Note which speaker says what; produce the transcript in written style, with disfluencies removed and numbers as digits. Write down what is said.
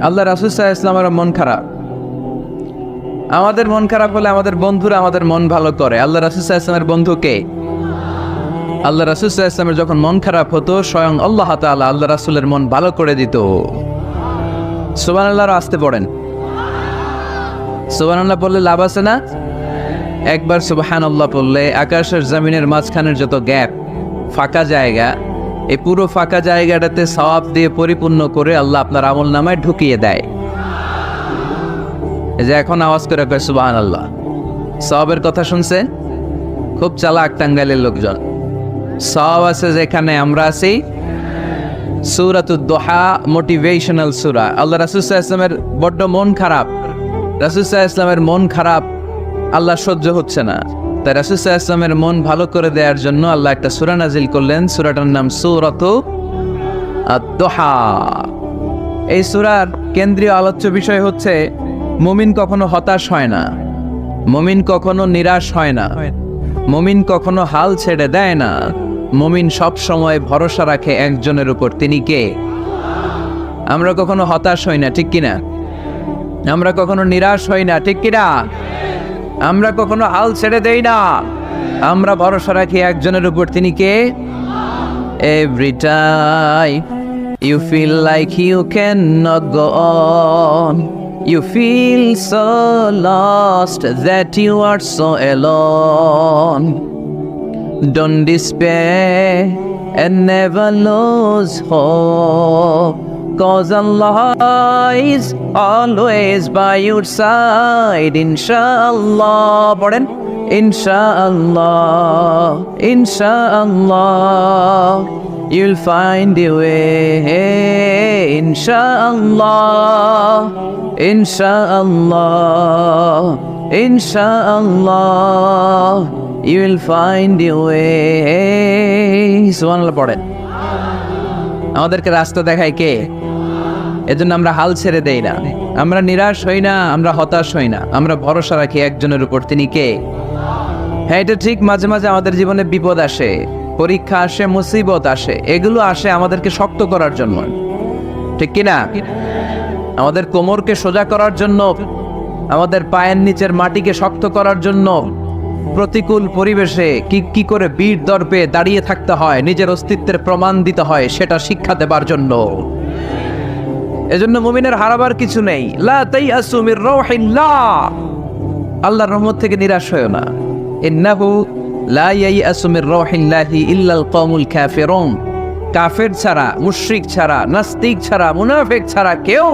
Speaker 1: আল্লাহ রাসূল সাল্লাল্লাহু আলাইহি ওয়াসাল্লামের মন খারাপ। আমাদের মন খারাপ হলে আমাদের বন্ধুরা আমাদের মন ভালো করে। আল্লাহ রাসূল সাল্লাল্লাহু আলাইহি ওয়াসাল্লামের বন্ধু কে? আল্লাহ রাসূল সাল্লাল্লাহু আলাইহি ওয়াসাল্লামের যখন মন খারাপ হতো, স্বয়ং আল্লাহ তাআলা আল্লাহ রাসূলের মন ভালো করে দিত। সুবহানাল্লাহ, আসতে পড়েন। সুবহানাল্লাহ বললে লাভ আছে না? একবার সুবহানাল্লাহ বললে আকাশের জমিনের মাঝখানের যত গ্যাপ, ফাঁকা জায়গা, এই পুরো ফাঁকা জায়গাটাতে সওয়াব দিয়ে পরিপূর্ণ করে আল্লাহ আপনার আমল নামায় ঢুকিয়ে দেয়। এই যে এখন আওয়াজ করে কয় সুবহানাল্লাহ, সওয়াবের কথা শুনছে? খুব চালাক টাঙ্গাইলের লোকজন। সওয়াব আছে যেখানে আমরা আছি। সূরাতুদ দুহা মোটিভেশনাল সূরা। আল্লাহ রাসূল সাল্লাল্লাহু আলাইহি ওয়াসাল্লামের বড্ড মন খারাপ। রাসূল সাল্লাল্লাহু আলাইহি ওয়াসাল্লামের মন খারাপ, আল্লাহ সহ্য হচ্ছে না। তাই রাসূল সাল্লাল্লাহু আলাইহি ওয়াসাল্লামের মন ভালো করে দেওয়ার জন্য আল্লাহ একটা সূরা নাজিল করলেন। সূরাটার নাম সূরাতুদ দুহা। এই সূরার কেন্দ্রীয় আলোচ্য বিষয় হচ্ছে মুমিন কখনো হতাশ হয় না, মুমিন কখনো নিরাশ হয় না, মুমিন কখনো হাল ছেড়ে দেয় না। মুমিন সব সময় ভরসা রাখে একজনের উপর, তিনি কে? আমরা কখনো হতাশ হই না, ঠিক কিনা? আমরা কখনো নিরাশ হই না, ঠিক কিনা? আমরা কখনো হাল ছেড়ে দেই না, আমরা ভরসা রাখি একজনের উপর, তিনি কে? Every time you feel like you cannot go on, you feel so lost that you are so alone. Don't despair and never lose hope, 'cause Allah is always by your side. Inshallah, পড়েন, Inshallah, Inshallah, you'll find your way. Inshallah, Inshallah, Inshallah, you'll find your way. সুবহানাল্লাহ পড়েন। আমাদেরকে রাস্তা দেখায় কে? এজন্য আমরা হাল ছেড়ে দেই না, আমরা নিরাশ হই না, আমরা হতাশ হই না, আমরা ভরসা রাখি একজনের উপর, তিনি কে? হ্যাঁ, এটা ঠিক, মাঝে মাঝে আমাদের জীবনে বিপদ আসে, পরীক্ষা আসে, মুসিবত আসে, এগুলো আসে আমাদেরকে শক্ত করার জন্য, ঠিক কিনা? আমাদের কোমরকে সোজা করার জন্য, আমাদের পায়ের নিচের মাটিকে শক্ত করার জন্য। প্রতিকূল পরিবেশে কি করে বীর দর্পে দাঁড়িয়ে থাকতে হয়, নিজের অস্তিত্বের প্রমাণ দিতে হয়, সেটা শিক্ষা দেবার জন্য। এজন্য মুমিনের হারাবার কিছু নেই। লা তাইয়াসু মির রাউহিল্লাহ, আল্লাহর রহমত থেকে নিরাশ হয়ো না। ইন্নাহু লা ইয়াইয়াসু মির রাউহিল্লাহি ইল্লাল কওমুল কাফিরুন, কাফের ছাড়া, মুশরিক ছাড়া, নাস্তিক ছাড়া, মুনাফিক ছাড়া কেউ